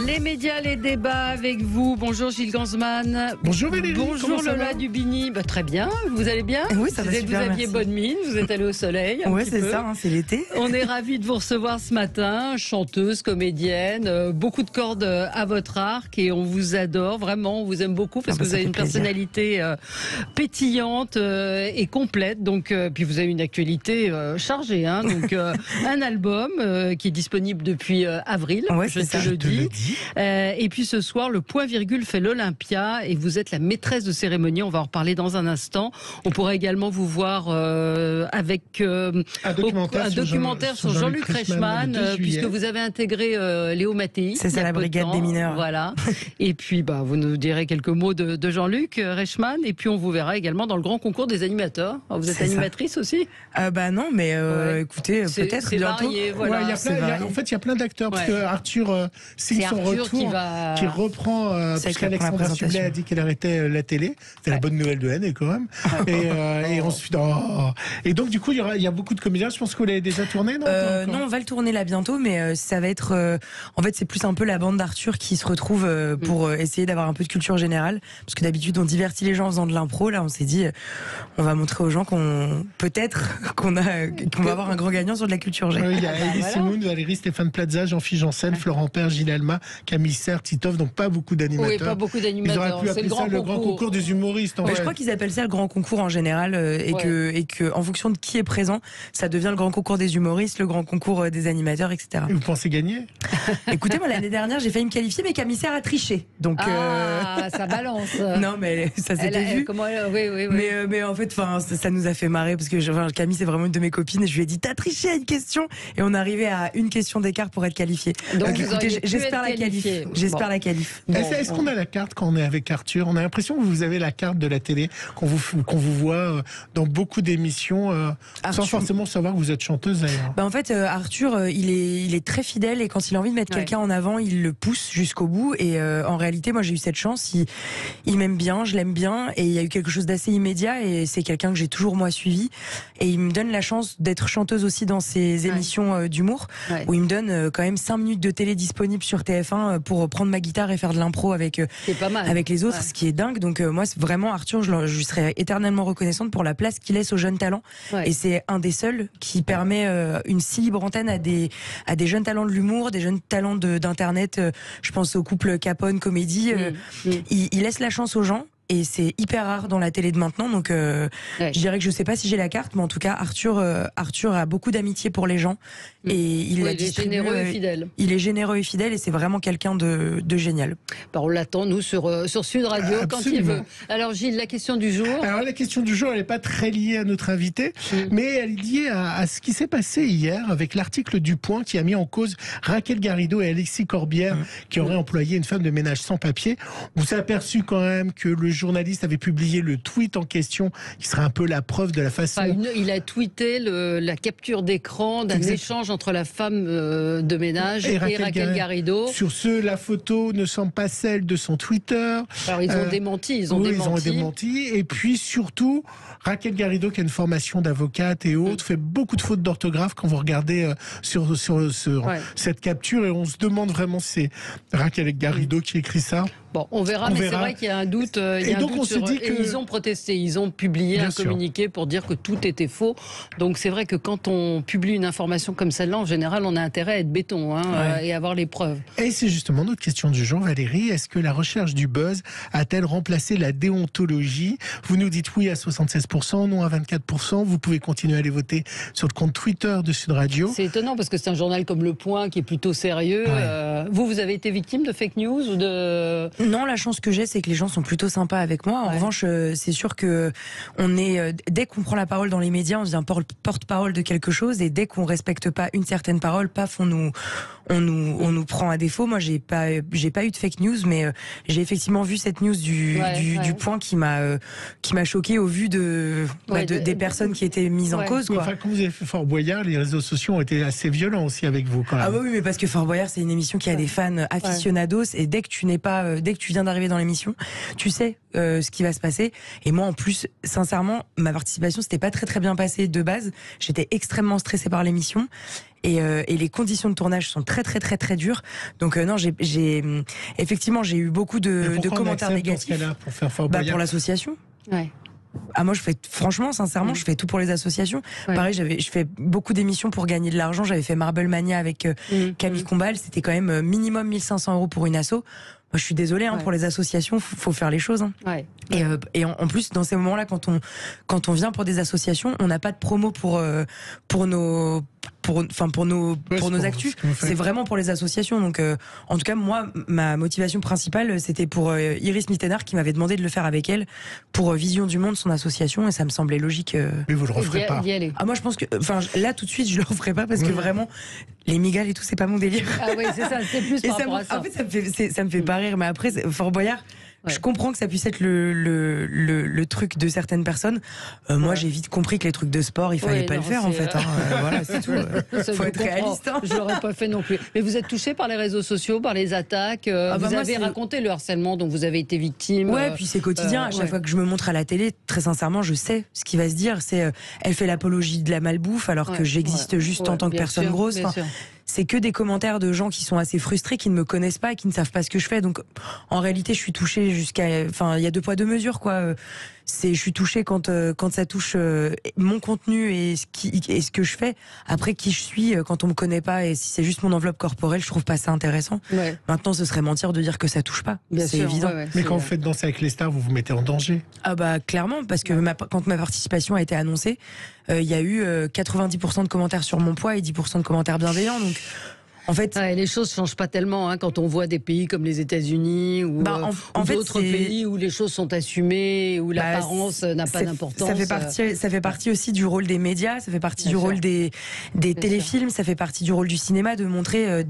Les médias, les débats avec vous. Bonjour Gilles Gansman. Bonjour Valérie. Bonjour Lola Dubini. Très bien, vous allez bien? Oui, ça va super, vous aviez merci. bonne mine, vous êtes allé au soleil. Oui, c'est ça, c'est l'été. On est ravis de vous recevoir ce matin, chanteuse, comédienne, beaucoup de cordes à votre arc et on vous adore, vraiment, on vous aime beaucoup parce que vous avez une personnalité pétillante et complète. Donc, puis vous avez une actualité chargée. Donc, un album qui est disponible depuis avril. Ouais, je te le dis. Et puis ce soir, le point virgule fait l'Olympia et vous êtes la maîtresse de cérémonie. On va en reparler dans un instant. On pourra également vous voir avec un documentaire sur Jean-Luc Reichmann, puisque vous avez intégré Léo Mattei. C'est ça, la brigade des mineurs. Voilà. Et puis, vous nous direz quelques mots de Jean-Luc Reichmann. Et puis, on vous verra également dans le grand concours des animateurs. Alors, vous êtes animatrice aussi? Non, mais écoutez, peut-être bientôt. Varié, voilà. En fait, il y a plein d'acteurs. Parce que Arthur signe son retour, qui reprend, puisqu'Alexandra Sublet a dit qu'elle arrêtait la télé. C'est la bonne nouvelle de l'année, quand même. Et ensuite, et donc, du coup, il y a beaucoup de comédiens. Je pense que vous l'avez déjà tourné, non? Non, on va le tourner là bientôt, mais ça va être. En fait, c'est plus un peu la bande d'Arthur qui se retrouve pour essayer d'avoir un peu de culture générale. Parce que d'habitude, on divertit les gens en faisant de l'impro. Là, on s'est dit, on va montrer aux gens qu'on va avoir un grand gagnant sur de la culture générale. Il y a Elie Semoun, Valérie, Stéphane Plaza, Jean-Philippe Janssen, Florent Père, Gilles Alma, Camille Serre, Titov, donc pas beaucoup d'animateurs. Oui, pas beaucoup d'animateurs. Ils auraient pu appeler ça le grand concours des humoristes. Je crois qu'ils appellent ça le grand concours en général et que en fonction de qui est présent, ça devient le grand concours des humoristes, le grand concours des animateurs, etc. Et vous pensez gagner? Écoutez, moi l'année dernière, j'ai failli me qualifier, mais Camille Serre a triché. Donc ça balance. Non, mais ça s'était vu. Oui. Mais en fait, ça nous a fait marrer parce que Camille, c'est vraiment une de mes copines et je lui ai dit t'as triché à une question et on arrivait à une question d'écart pour être qualifié. Donc j'espère la qualif. J'espère la qualif. Est-ce qu'on a la carte quand on est avec Arthur? On a l'impression que vous avez la carte de la télé, qu'on vous voit dans beaucoup d'émissions, sans forcément savoir que vous êtes chanteuse d'ailleurs. En fait, Arthur, il est très fidèle et quand il a envie de mettre quelqu'un en avant, il le pousse jusqu'au bout. Et en réalité, moi, j'ai eu cette chance. Il m'aime bien, je l'aime bien, et il y a eu quelque chose d'assez immédiat. Et c'est quelqu'un que j'ai toujours moi suivi. Et il me donne la chance d'être chanteuse aussi dans ses émissions d'humour, où il me donne quand même 5 minutes de télé disponibles sur TF1 pour prendre ma guitare et faire de l'impro avec les autres, ce qui est dingue. Donc moi, c'est vraiment Arthur, je lui serai éternellement reconnaissante pour la place qu'il laisse aux jeunes talents. Et c'est un des seuls qui permet une si libre antenne à des jeunes talents de l'humour, des jeunes talents d'internet. Je pense au couple Capone Comédie. Il laisse la chance aux gens. Et c'est hyper rare dans la télé de maintenant, donc je dirais que je sais pas si j'ai la carte, mais en tout cas Arthur a beaucoup d'amitié pour les gens et il est généreux et fidèle. Il est généreux et fidèle et c'est vraiment quelqu'un de génial. On l'attend nous sur Sud Radio quand il veut. Alors Gilles, la question du jour. Alors la question du jour, elle n'est pas très liée à notre invité, mais elle est liée à ce qui s'est passé hier avec l'article du Point qui a mis en cause Raquel Garrido et Alexis Corbière qui auraient employé une femme de ménage sans papier. On s'est aperçu quand même que le journaliste avait publié le tweet en question, qui serait un peu la preuve de la façon... il a tweeté la capture d'écran d'un échange entre la femme de ménage et Raquel Garrido. Sur ce, la photo ne semble pas celle de son Twitter. Alors ils ont démenti. Ils ont démenti. Et puis surtout, Raquel Garrido, qui a une formation d'avocate et autres, fait beaucoup de fautes d'orthographe quand vous regardez sur cette capture. Et on se demande vraiment si c'est Raquel Garrido qui écrit ça. On verra, mais c'est vrai qu'il y a un doute. Ils ont protesté, ils ont publié un communiqué pour dire que tout était faux. Donc c'est vrai que quand on publie une information comme celle-là, en général, on a intérêt à être béton et avoir les preuves. Et c'est justement notre question du jour, Valérie. Est-ce que la recherche du buzz a-t-elle remplacé la déontologie? Vous nous dites oui à 76%, non à 24%. Vous pouvez continuer à aller voter sur le compte Twitter de Sud Radio. C'est étonnant parce que c'est un journal comme Le Point qui est plutôt sérieux. Vous avez été victime de fake news ou de... Non, la chance que j'ai, c'est que les gens sont plutôt sympas avec moi. En revanche, c'est sûr que dès qu'on prend la parole dans les médias, on devient porte-parole de quelque chose, et dès qu'on respecte pas une certaine parole, paf, on nous prend à défaut. Moi, j'ai pas eu de fake news, mais j'ai effectivement vu cette news du Point qui m'a choqué au vu des personnes qui étaient mises en cause. Quand vous avez fait Fort Boyard, les réseaux sociaux ont été assez violents aussi avec vous, quand même. Ah oui, mais parce que Fort Boyard, c'est une émission qui a des fans aficionados, et dès que que tu viens d'arriver dans l'émission, tu sais ce qui va se passer. Et moi, en plus, sincèrement, ma participation s'était pas très très bien passée de base. J'étais extrêmement stressée par l'émission. Et les conditions de tournage sont très très très très dures. Donc non, effectivement, j'ai eu beaucoup de commentaires négatifs. Pour faire Fort Boyard. Pour l'association. Ouais. Ah, moi, je fais, franchement, sincèrement, je fais tout pour les associations. Ouais. Pareil, je fais beaucoup d'émissions pour gagner de l'argent. J'avais fait Marble Mania avec Camille Combal. C'était quand même minimum 1 500 € pour une asso. Moi, je suis désolée, pour les associations, faut faire les choses. Ouais. Et en plus, dans ces moments-là, quand on vient pour des associations, on n'a pas de promo pour nos actus. C'est vraiment pour les associations. Donc, en tout cas, moi, ma motivation principale, c'était pour Iris Mittenard qui m'avait demandé de le faire avec elle pour Vision du Monde, son association, et ça me semblait logique. Mais vous le referez pas. Ah, moi, je pense que, là, tout de suite, je le referai pas parce que vraiment, les migales et tout, c'est pas mon délire. Ah oui, c'est ça, c'est plus par rapport à ça. En fait, ça me fait pas rire, mais après, Fort Boyard. Ouais. Je comprends que ça puisse être le truc de certaines personnes. Moi, j'ai vite compris que les trucs de sport, il fallait pas le faire, en fait. Voilà, c'est tout. Faut être réaliste. Je l'aurais pas fait non plus. Mais vous êtes touché par les réseaux sociaux, par les attaques. Vous avez raconté le harcèlement dont vous avez été victime. Ouais, puis c'est quotidien. À chaque fois que je me montre à la télé, très sincèrement, je sais ce qui va se dire. C'est elle fait l'apologie de la malbouffe alors que j'existe juste en tant que personne grosse. C'est que des commentaires de gens qui sont assez frustrés, qui ne me connaissent pas et qui ne savent pas ce que je fais. Donc, en réalité, je suis touchée il y a 2 poids 2 mesures, quoi. Je suis touchée quand ça touche mon contenu et ce que je fais. Après, qui je suis, quand on me connaît pas et si c'est juste mon enveloppe corporelle, je trouve pas ça intéressant. Ouais. Maintenant, ce serait mentir de dire que ça touche pas. C'est évident. Mais quand vous faites Danser avec les stars, vous vous mettez en danger. Ah bah clairement, parce que quand ma participation a été annoncée, il y a eu 90% de commentaires sur mon poids et 10% de commentaires bienveillants. Donc, en fait, les choses changent pas tellement quand on voit des pays comme les États-Unis ou d'autres pays où les choses sont assumées, où l'apparence n'a pas d'importance. Ça fait partie aussi du rôle des médias, ça fait partie du rôle des téléfilms, ça fait partie du rôle du cinéma de montrer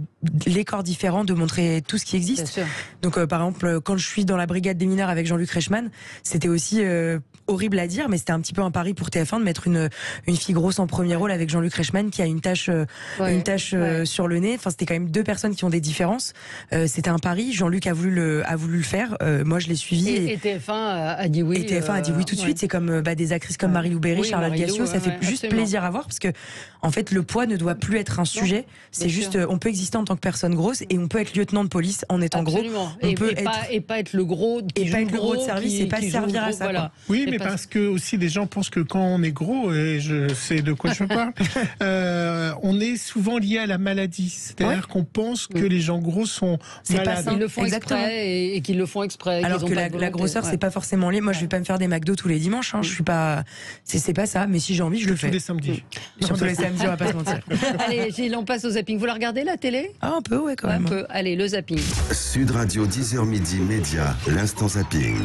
les corps différents, de montrer tout ce qui existe. Donc par exemple, quand je suis dans la brigade des mineurs avec Jean-Luc Reichmann, c'était aussi horrible à dire, mais c'était un petit peu un pari pour TF1 de mettre une fille grosse en premier rôle avec Jean-Luc Reichmann qui a une tache sur le nez. Enfin, c'était quand même 2 personnes qui ont des différences. C'était un pari. Jean-Luc a voulu le faire. Moi, je l'ai suivi. Et TF1 a dit oui. Et TF1 a dit oui tout de suite. C'est comme des actrices comme Marie-Lou Berry, Charlotte Gassio. Ça fait juste plaisir à voir parce que, en fait, le poids ne doit plus être un sujet. C'est juste, on peut exister en tant que personne grosse et on peut être lieutenant de police en étant gros. Et pas être le gros. Et pas être le gros de service et pas servir à ça. Voilà. Oui, mais parce que aussi les gens pensent que quand on est gros, et je sais de quoi je parle, on est souvent lié à la maladie. C'est-à-dire qu'on pense que les gens gros sont malades. Ils le font exprès et qu'ils le font exprès. Alors que la grosseur, c'est pas forcément lié. Moi, je vais pas me faire des McDo tous les dimanches. Je suis pas. C'est pas ça. Mais si j'ai envie, je le fais. Tous les samedis. Surtout les samedis, on va pas se mentir. Allez, Gilles, on passe au zapping. Vous la regardez la télé? Un peu, ouais, quand même. Un peu. Allez, le zapping. Sud Radio 10h midi Média, l'instant zapping.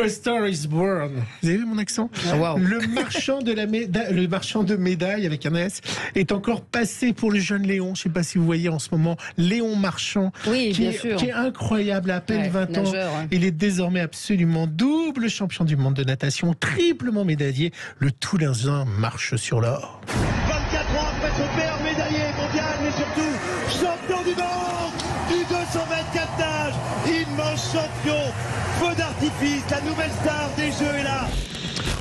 A Star is Born. Vous avez vu mon accent? Wow. Le marchand de médailles avec un S est encore passé pour le jeune Léon. Je ne sais pas si vous voyez en ce moment Léon Marchand, qui est incroyable, à peine 20 ans. Il est désormais absolument double champion du monde de natation, triplement médaillé. Le Toulousain marche sur l'or. 24 ans après son père, médaillé mondial, mais surtout champion du monde du 224 nages, immense champion. Feu d'artifice, la nouvelle star des Jeux est là.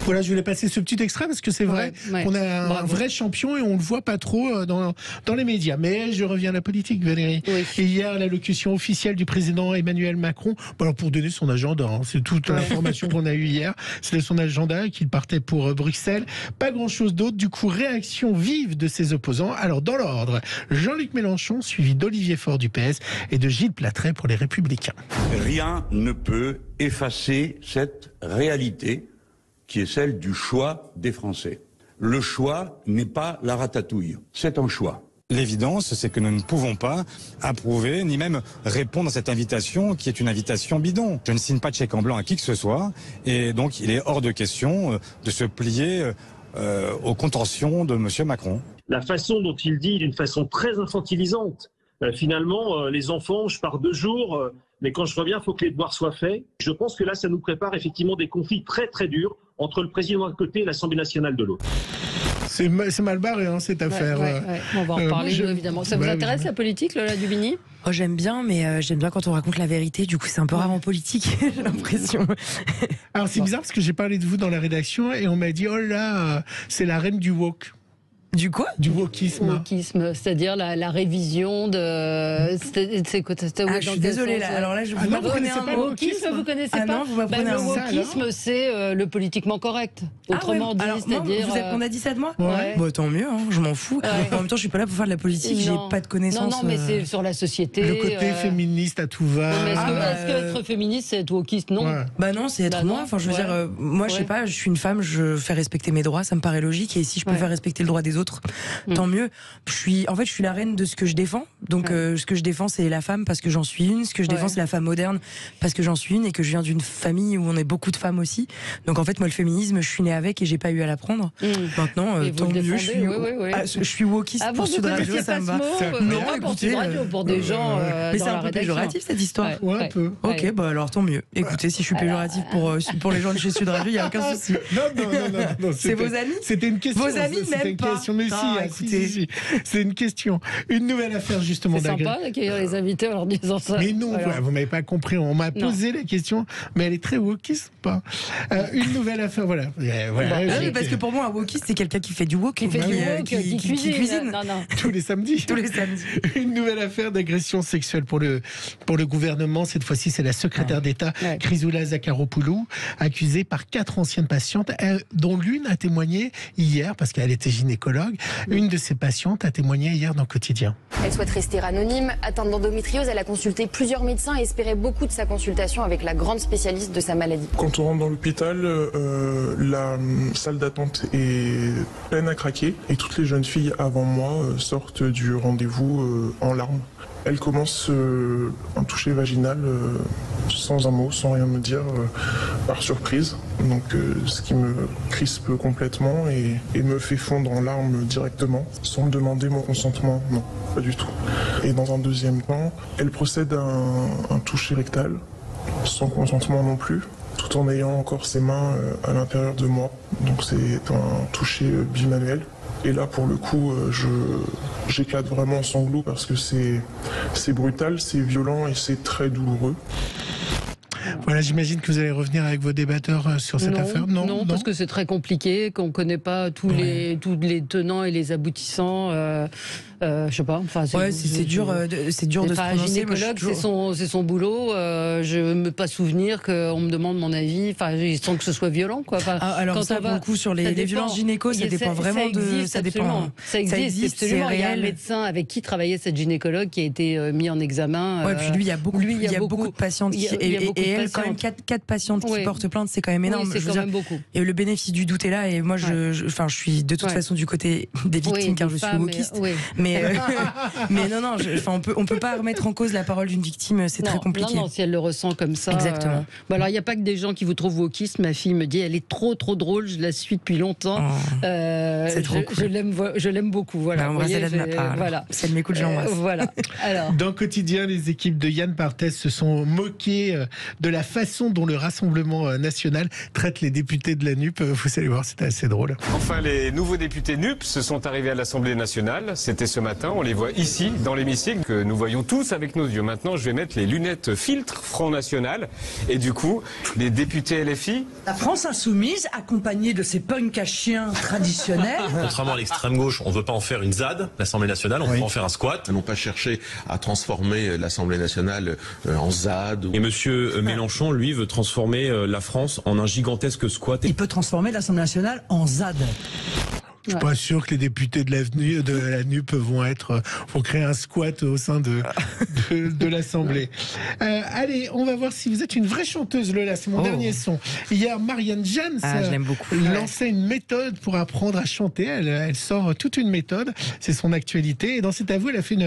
Voilà, je voulais passer ce petit extrait parce que c'est vrai qu'on a un vrai champion et on le voit pas trop dans les médias. Mais je reviens à la politique, Valérie. Oui. Et hier, l'allocution officielle du président Emmanuel Macron, alors pour donner son agenda, c'est toute l'information qu'on a eue hier, c'était son agenda qu'il partait pour Bruxelles. Pas grand-chose d'autre. Du coup, réaction vive de ses opposants. Alors, dans l'ordre, Jean-Luc Mélenchon, suivi d'Olivier Faure du PS et de Gilles Plattret pour les Républicains. Rien ne peut effacer cette réalité qui est celle du choix des Français. Le choix n'est pas la ratatouille, c'est un choix. L'évidence, c'est que nous ne pouvons pas approuver, ni même répondre à cette invitation qui est une invitation bidon. Je ne signe pas de chèque en blanc à qui que ce soit, et donc il est hors de question de se plier aux contentions de M. Macron. La façon dont il dit d'une façon très infantilisante, finalement, les enfants, je pars 2 jours, mais quand je reviens, il faut que les devoirs soient faits. Je pense que là, ça nous prépare effectivement des conflits très très durs entre le président d'un côté et l'Assemblée nationale de l'autre. C'est mal barré, cette affaire. On va en parler, évidemment. Ça vous intéresse, la politique, Lola Dubini ? Oh, j'aime bien, mais j'aime bien quand on raconte la vérité. Du coup, c'est un peu rare en politique, j'ai l'impression. Alors c'est bizarre parce que j'ai parlé de vous dans la rédaction et on m'a dit oh là, c'est la reine du woke. Du quoi? Du wokisme. Wokisme, c'est-à-dire la révision de. Je suis désolée là. Alors là, je vous connaissez un pas le wokisme, vous connaissez pas? Non, vous m'apprenez le un mot. wokisme, c'est le politiquement correct. Autrement dit, c'est-à-dire. On a dit ça de moi? Ouais. Bon, tant mieux, hein, je m'en fous. En même temps, je suis pas là pour faire de la politique, j'ai pas de connaissances. Non, mais c'est sur la société. Le côté féministe à tout va. Est-ce qu'être féministe, c'est être wokiste? Non. Ouais. Bah non, c'est être moi. Enfin, je veux dire, moi, je sais pas, je suis une femme, je fais respecter mes droits, ça me paraît logique. Et si je peux faire respecter le droit des autres, tant mieux. Je suis la reine de ce que je défends. Donc, ce que je défends, c'est la femme parce que j'en suis une. Ce que je défends, c'est la femme moderne parce que j'en suis une et que je viens d'une famille où on est beaucoup de femmes aussi. Donc, en fait, moi, le féminisme, je suis née avec et j'ai pas eu à l'apprendre. Maintenant, tant mieux. Je suis wokiste pour Sud Radio, ça me va. Non, écoutez, pour des gens. Mais c'est un peu péjoratif cette histoire. Ouais, un peu. Ok, bah alors tant mieux. Écoutez, si je suis péjoratif pour les gens de chez Sud Radio, il y a aucun souci. Non. C'est vos amis? C'était une question. Vos amis même pas. Mais si. C'est une question. Une nouvelle affaire justement. C'est sympa d'accueillir les invités en leur disant ça. Mais non, vous m'avez pas compris. On m'a posé la question, mais elle est très wokiste ou pas? Une nouvelle affaire, voilà. Oui, parce que pour moi, un wokiste, c'est quelqu'un qui fait du wok, qui cuisine. Non. Tous les samedis. Une nouvelle affaire d'agression sexuelle pour le gouvernement. Cette fois-ci, c'est la secrétaire d'État, Chrysoula Zakharopoulou, accusée par 4 anciennes patientes, dont l'une a témoigné hier, parce qu'elle était gynécologue. Une de ces patientes a témoigné hier dans Quotidien. Elle souhaite rester anonyme. Atteinte d'endométriose, elle a consulté plusieurs médecins et espérait beaucoup de sa consultation avec la grande spécialiste de sa maladie. Quand on rentre dans l'hôpital, la salle d'attente est pleine à craquer et toutes les jeunes filles avant moi sortent du rendez-vous en larmes. Elle commence un toucher vaginal sans un mot, sans rien me dire, par surprise. Donc ce qui me crispe complètement et me fait fondre en larmes directement, sans me demander mon consentement. Non, pas du tout. Et dans un deuxième temps, elle procède à un toucher rectal, sans consentement non plus, tout en ayant encore ses mains à l'intérieur de moi. Donc c'est un toucher bimanuel. Et là, pour le coup, j'éclate vraiment en sanglots parce que c'est brutal, c'est violent et c'est très douloureux. Voilà, j'imagine que vous allez revenir avec vos débatteurs sur cette affaire. Non, parce que c'est très compliqué, qu'on ne connaît pas tous les tenants et les aboutissants. Je sais pas. Enfin, c'est dur de se prononcer. Un gynécologue, c'est son boulot. Je ne me pas souvenir qu'on me demande mon avis. Enfin, sans que ce soit violent, quoi. Enfin, alors ça, pour le coup, sur les violences gynéco, ça dépend vraiment de. Ça dépend. Ça existe absolument. Il y a un médecin avec qui travaillait cette gynécologue qui a été mis en examen. Ouais, puis lui, il y a beaucoup de patientes et elle, quand même 4 patientes qui portent plainte, c'est quand même énorme. C'est quand même beaucoup. Et le bénéfice du doute est là. Et moi, je suis de toute façon du côté des victimes car je suis wokiste. Mais non, on peut pas remettre en cause la parole d'une victime, c'est très compliqué. Non, si elle le ressent comme ça. Exactement. Alors, il n'y a pas que des gens qui vous trouvent wokiste. Ma fille me dit, elle est trop drôle, je la suis depuis longtemps. C'est trop cool. Je l'aime beaucoup. Voilà. Embrassez-la de ma part. Voilà. Si elle m'écoute, je l'embrasse. Voilà. Alors. Dans Quotidien, les équipes de Yann Barthès se sont moquées de la façon dont le Rassemblement national traite les députés de la NUP. Vous allez voir, c'était assez drôle. Enfin, les nouveaux députés NUP se sont arrivés à l'Assemblée nationale. C'était ce matin. On les voit ici, dans l'hémicycle, que nous voyons tous avec nos yeux. Maintenant, je vais mettre les lunettes filtre Front National. Et du coup, les députés LFI... La France insoumise, accompagnée de ses punks à chiens traditionnels... Contrairement à l'extrême gauche, on ne veut pas en faire une ZAD, l'Assemblée nationale, on veut en faire un squat. Ils n'ont pas cherché à transformer l'Assemblée nationale en ZAD. Et monsieur Mélenchon, lui, veut transformer la France en un gigantesque squat. Il peut transformer l'Assemblée nationale en ZAD. Je suis pas sûr que les députés de la NUP vont créer un squat au sein de l'Assemblée. Allez, on va voir si vous êtes une vraie chanteuse, Lola. C'est mon dernier son. Hier, Marianne James lançait une méthode pour apprendre à chanter. Elle sort toute une méthode. C'est son actualité. Et dans cet avou, elle a fait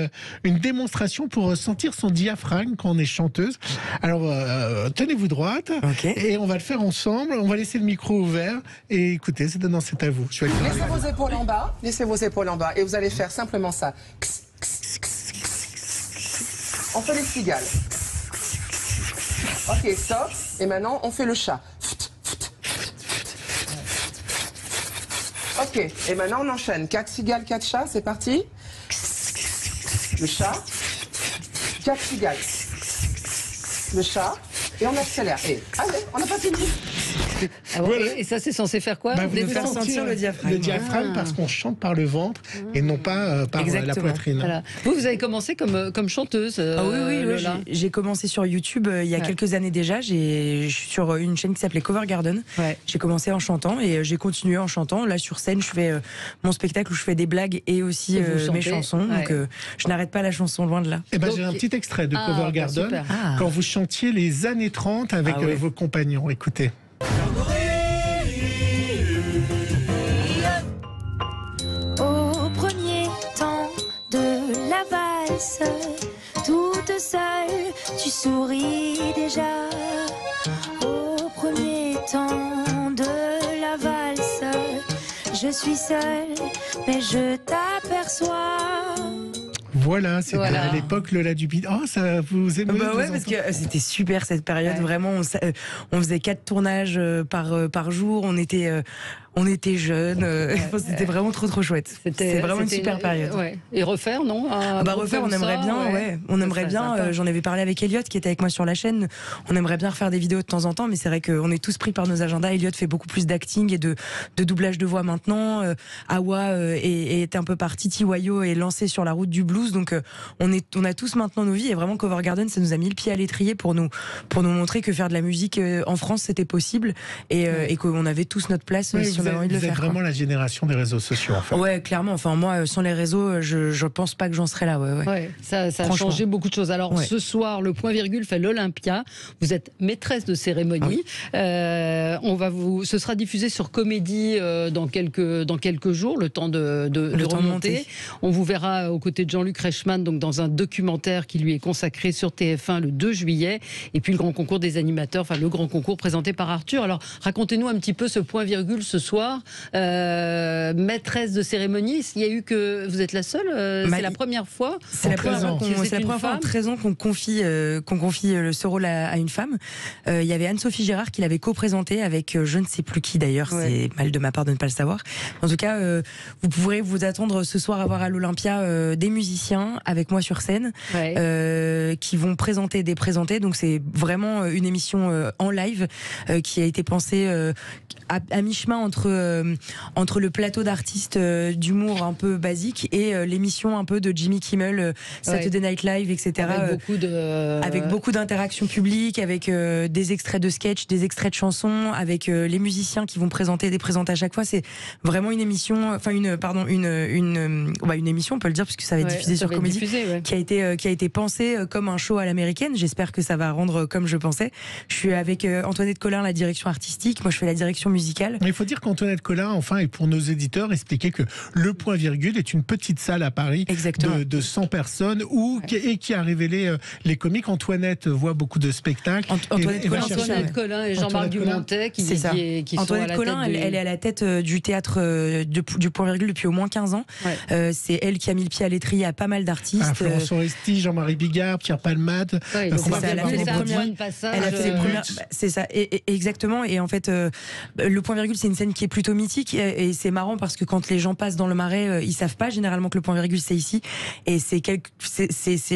une démonstration pour sentir son diaphragme quand on est chanteuse. Alors, tenez-vous droite. Et on va le faire ensemble. On va laisser le micro ouvert. Et écoutez, c'est dans cet avou. Je suis Laissez vos épaules en bas et vous allez faire simplement ça. On fait les cigales. Ok, stop. Et maintenant, on fait le chat. Ok, et maintenant on enchaîne. 4 cigales, 4 chats, c'est parti. Le chat. Jack Seagal. Le chat. Et on accélère. Et allez, on n'a pas fini. Ah bon, et ça, c'est censé faire quoi? Vous faire sentir le diaphragme. Le diaphragme, parce qu'on chante par le ventre et non pas par la poitrine. Voilà. Vous avez commencé comme chanteuse. Oui, j'ai commencé sur YouTube il y a quelques années déjà. Je suis sur une chaîne qui s'appelait Cover Garden. J'ai commencé en chantant et j'ai continué en chantant. Là, sur scène, je fais mon spectacle où je fais des blagues et aussi mes chansons. Donc, je n'arrête pas la chanson, loin de là. Eh ben, j'ai un petit extrait de Cover Garden quand vous chantiez les années 30 avec vos compagnons. Écoutez. Au premier temps de la valse, toute seule, tu souris déjà. Au premier temps de la valse, je suis seule, mais je t'aperçois. Voilà, c'était à l'époque Lola Dubini. Oh, ça vous émeut? Ouais, parce que c'était super cette période. Vraiment, on faisait 4 tournages par jour. On était jeunes. C'était vraiment trop chouette. C'était vraiment une super période. Et refaire, non? Refaire, on aimerait bien. On aimerait bien. J'en avais parlé avec Elliot qui était avec moi sur la chaîne. On aimerait bien refaire des vidéos de temps en temps, mais c'est vrai qu'on est tous pris par nos agendas. Elliot fait beaucoup plus d'acting et de doublage de voix maintenant. Awa est un peu parti. Tiwayo est lancé sur la route du blues. Donc on a tous maintenant nos vies et vraiment Cover Garden, ça nous a mis le pied à l'étrier pour nous montrer que faire de la musique en France c'était possible et qu'on avait tous notre place si on avait envie de le faire. Vous êtes vraiment la génération des réseaux sociaux en fait. Ouais, clairement. Enfin moi, sans les réseaux, je pense pas que j'en serais là. Ça a changé beaucoup de choses. Alors ce soir, le point virgule fait l'Olympia. Vous êtes maîtresse de cérémonie. Ce sera diffusé sur Comédie dans quelques jours, le temps de remonter. On vous verra aux côtés de Jean-Luc Reichmann, donc dans un documentaire qui lui est consacré sur TF1 le 2 juillet. Et puis le grand concours des animateurs, enfin le grand concours présenté par Arthur. Alors racontez-nous un petit peu ce point virgule ce soir. Maîtresse de cérémonie, il y a eu que vous êtes la seule. C'est la première fois. C'est la première fois en 13 ans qu'on confie ce rôle à une femme. Il y avait Anne-Sophie Gérard qui l'avait co-présenté avec je ne sais plus qui d'ailleurs. C'est mal de ma part de ne pas le savoir. En tout cas, vous pourrez vous attendre ce soir à voir à l'Olympia des musiciens avec moi sur scène qui vont présenter des présentés. Donc c'est vraiment une émission en live qui a été pensée à mi-chemin entre le plateau d'artistes d'humour un peu basique et l'émission un peu de Jimmy Kimmel, Saturday Night Live, etc. Avec beaucoup d'interactions publiques, avec des extraits de sketch, des extraits de chansons, avec les musiciens qui vont présenter des présentés à chaque fois. C'est vraiment une émission, une émission, on peut le dire, puisque ça va être diffusé sur Comédie, qui a été pensée comme un show à l'américaine. J'espère que ça va rendre comme je pensais. Je suis avec Antoinette Collin, la direction artistique. Moi, je fais la direction musicale. Il faut dire qu'Antoinette Collin, enfin, et pour nos éditeurs, expliquer que le point virgule est une petite salle à Paris de 100 personnes et qui a révélé les comiques. Antoinette voit beaucoup de spectacles. Antoinette Collin et Jean-Marc Dumontet qui sont à la tête. Collin, elle est à la tête du théâtre du point virgule depuis au moins 15 ans. C'est elle qui a mis le pied à l'étrier à pas mal d'artistes. Florence Foresti, Jean-Marie Bigard, Pierre Palmade. Elle a fait les premières. C'est ça, exactement. Et en fait, le point virgule, c'est une scène qui est plutôt mythique et c'est marrant parce que quand les gens passent dans le Marais, ils savent pas généralement que le point virgule c'est ici. Et c'est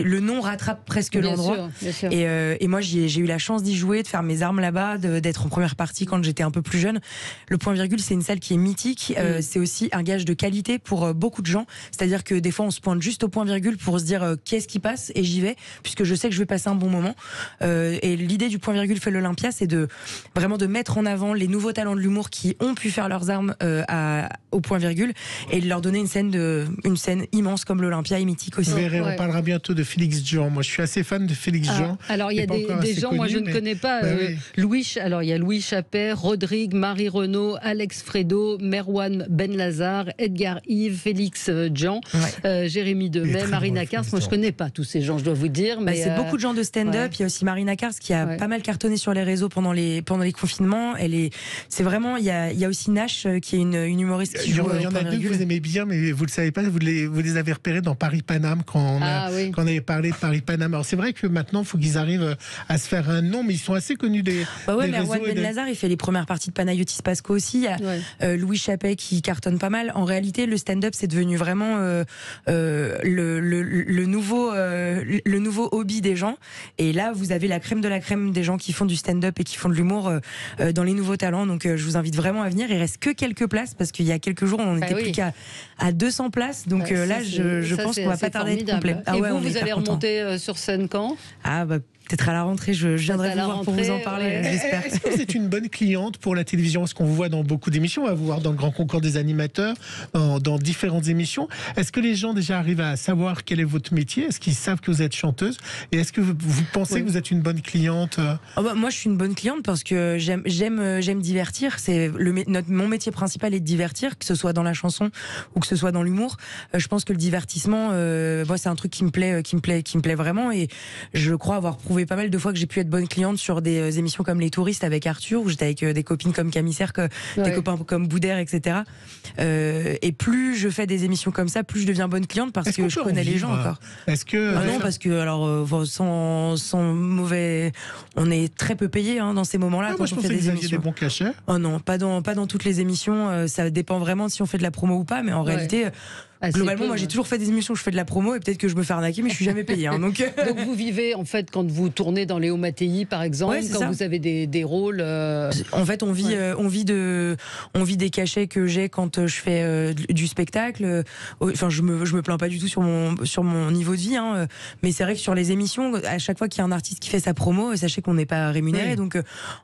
le nom rattrape presque l'endroit. Et moi, j'ai eu la chance d'y jouer, de faire mes armes là-bas, d'être en première partie quand j'étais un peu plus jeune. Le point virgule, c'est une salle qui est mythique. C'est aussi un gage de qualité pour beaucoup de gens. C'est-à-dire que des fois, on se pointe juste au point virgule pour se dire qu'est-ce qui passe et j'y vais, puisque je sais que je vais passer un bon moment. Et l'idée du point virgule fait l'Olympia, c'est vraiment de mettre en avant les nouveaux talents de l'humour qui ont pu faire leurs armes au point virgule et de leur donner une scène immense comme l'Olympia et mythique aussi. On parlera bientôt de Félix Jean. Moi, je suis assez fan de Félix Jean. Alors, il y a des gens, moi, je ne connais pas. Alors, il y a Louis Chappet, Rodrigue, Marie Renaud, Alex Fredo, Merwan Benlazar, Edgar Yves, Félix Jean, Jérémy Demet, Marina Kars. Moi, je connais pas tous ces gens, je dois vous dire. Mais c'est beaucoup de gens de stand-up. Il y a aussi Marina Kars qui a pas mal cartonné sur les réseaux pendant les confinements. Il y a aussi aussi Nash, qui est une humoriste qui Il y joue. en a deux que vous aimez bien, mais vous ne le savez pas, vous les avez repérés dans Paris-Paname quand on avait parlé de Paris-Paname. Alors c'est vrai que maintenant, il faut qu'ils arrivent à se faire un nom, mais ils sont assez connus des Merwan réseaux. Ben-Lazar, il fait les premières parties de Panayotis Pasco aussi. Il y a Louis Chappet qui cartonne pas mal. En réalité, le stand-up, c'est devenu vraiment le nouveau hobby des gens. Et là, vous avez la crème de la crème des gens qui font du stand-up et qui font de l'humour dans les nouveaux talents. Donc, je vous invite vraiment à venir. Il reste que quelques places parce qu'il y a quelques jours, on n'était plus qu'à 200 places. Donc là, je pense qu'on va pas tarder à être complet. Et vous allez remonter sur scène quand ? Peut-être à la rentrée, je viendrai vous voir pour vous en parler, j'espère. Est-ce que vous êtes une bonne cliente pour la télévision ? Parce qu'on vous voit dans beaucoup d'émissions, on va vous voir dans le grand concours des animateurs, dans différentes émissions. Est-ce que les gens déjà arrivent à savoir quel est votre métier ? Est-ce qu'ils savent que vous êtes chanteuse ? Et est-ce que vous pensez que vous êtes une bonne cliente ? Moi, je suis une bonne cliente parce que j'aime divertir. C'est mon métier principal est de divertir, que ce soit dans la chanson ou que ce soit dans l'humour. Je pense que le divertissement, moi, c'est un truc qui me plaît vraiment. Et je crois avoir prouvé pas mal de fois que j'ai pu être bonne cliente sur des émissions comme Les Touristes avec Arthur, où j'étais avec des copines comme Camille Cerque, des copains comme Boudère, etc. Et plus je fais des émissions comme ça, plus je deviens bonne cliente parce que je connais les gens encore. Est-ce que non, parce que sans mauvais, on est très peu payé dans ces moments-là. Moi, je pensais que vous aviez des bons cachets. Oh non, pas dans toutes les émissions. Ça dépend vraiment de si on fait de la promo ou pas, mais en réalité. Globalement, moi j'ai toujours fait des émissions où je fais de la promo et peut-être que je me fais arnaquer, mais je suis jamais payée. Donc vous vivez en fait quand vous tournez dans Léo Mattei par exemple, quand vous avez des rôles. En fait, on vit des cachets que j'ai quand je fais du spectacle. Enfin, je me plains pas du tout sur mon niveau de vie, mais c'est vrai que sur les émissions, à chaque fois qu'il y a un artiste qui fait sa promo, sachez qu'on n'est pas rémunéré. Donc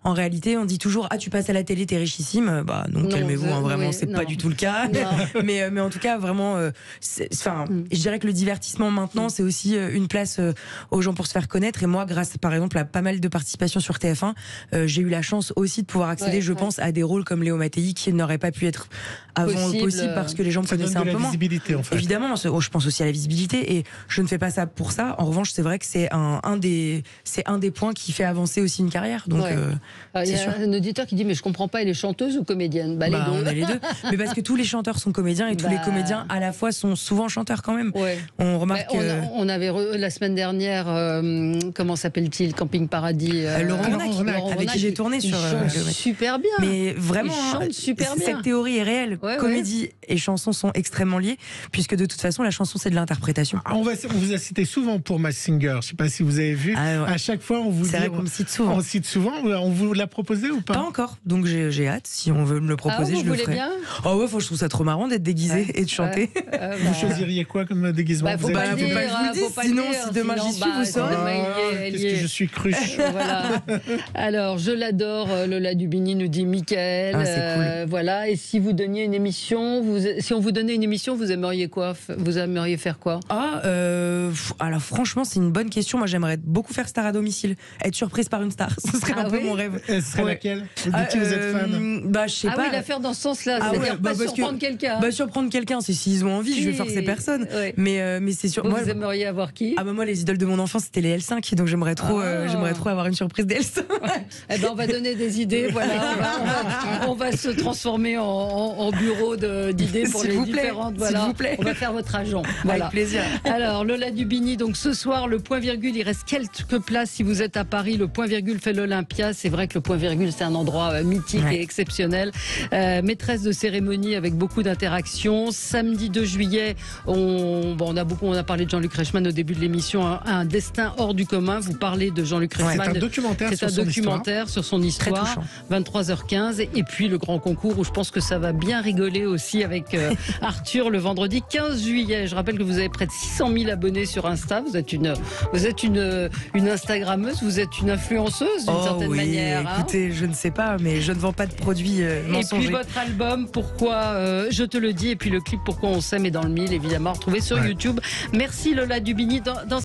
en réalité, on dit toujours tu passes à la télé, t'es richissime. Non, calmez-vous, vraiment, c'est pas du tout le cas. mais en tout cas, vraiment. Je dirais que le divertissement maintenant, c'est aussi une place aux gens pour se faire connaître. Et moi, grâce par exemple à pas mal de participation sur TF1, j'ai eu la chance aussi de pouvoir accéder, je pense, à des rôles comme Léo Mattei qui n'auraient pas pu être avant possible parce que les gens me connaissaient un peu moins. En fait. Évidemment, je pense aussi à la visibilité et je ne fais pas ça pour ça. En revanche, c'est vrai que c'est un des points qui fait avancer aussi une carrière. Donc, il y a un auditeur qui dit mais je comprends pas, elle est chanteuse ou comédienne ? Les deux. On est les deux. Mais parce que tous les chanteurs sont comédiens et tous les comédiens à la fois sont souvent chanteurs quand même. On remarque. On avait la semaine dernière, comment s'appelle-t-il, Camping Paradis. Laurent Ronac, avec qui j'ai tourné sur. Super bien. Mais vraiment, super bien. Cette théorie est réelle. Comédie et chanson sont extrêmement liées, puisque de toute façon, la chanson c'est de l'interprétation. On vous a cité souvent pour Masked Singer. Je ne sais pas si vous avez vu. À chaque fois, on vous dit. C'est vrai qu'on me cite souvent. On cite souvent. On vous l'a proposé ou pas ? Pas encore. Donc j'ai hâte. Si on veut me le proposer, je le ferai. Bien je trouve ça trop marrant d'être déguisé et de chanter. Vous choisiriez quoi comme déguisement ? Faut pas le dire, sinon si demain j'y suis, vous saurez. Qu'est-ce que je suis cruche. Voilà. Alors, je l'adore, Lola Dubini nous dit Mickaël. C'est cool. Voilà. Et si vous donniez une émission, si on vous donnait une émission, vous aimeriez quoi ? Vous aimeriez faire quoi ? Alors franchement, c'est une bonne question. Moi, j'aimerais beaucoup faire Star à domicile, être surprise par une star. Ce serait un peu mon rêve. Ce serait laquelle ? Vous dites que vous êtes fan. Je sais pas. Oui, l'affaire dans ce sens-là, c'est-à-dire pas surprendre quelqu'un. Surprendre quelqu'un, c'est s'ils ont envie. Je vais forcer personne. Mais c'est sûr. Vous aimeriez avoir qui ? Moi, les idoles de mon enfance, c'était les L5, donc j'aimerais trop avoir une surprise des L5. On va donner des idées. Voilà, on va se transformer en bureau d'idées pour les différentes. Voilà, s'il vous plaît. On va faire votre agent. Voilà. Avec plaisir. Alors, Lola Dubini, donc ce soir, le point virgule, il reste quelques places. Si vous êtes à Paris, le point virgule fait l'Olympia. C'est vrai que le point virgule, c'est un endroit mythique et exceptionnel. Maîtresse de cérémonie avec beaucoup d'interactions. Samedi 2 juillet, on a parlé de Jean-Luc Reichmann au début de l'émission, un destin hors du commun. Vous parlez de Jean-Luc Reichmann. C'est un documentaire sur son histoire. 23h15. Et puis le grand concours où je pense que ça va bien rigoler aussi avec Arthur le vendredi 15 juillet. Je rappelle que vous avez près de 600 000 abonnés sur Insta. Vous êtes une Instagrammeuse, vous êtes une influenceuse d'une certaine manière. Écoutez, je ne sais pas, mais je ne vends pas de produits mensongers. Et puis votre album, Pourquoi je te le dis, et puis le clip Pourquoi on s'aime est dans le mille, évidemment, retrouvé sur YouTube. Merci Lola Dubini. Dans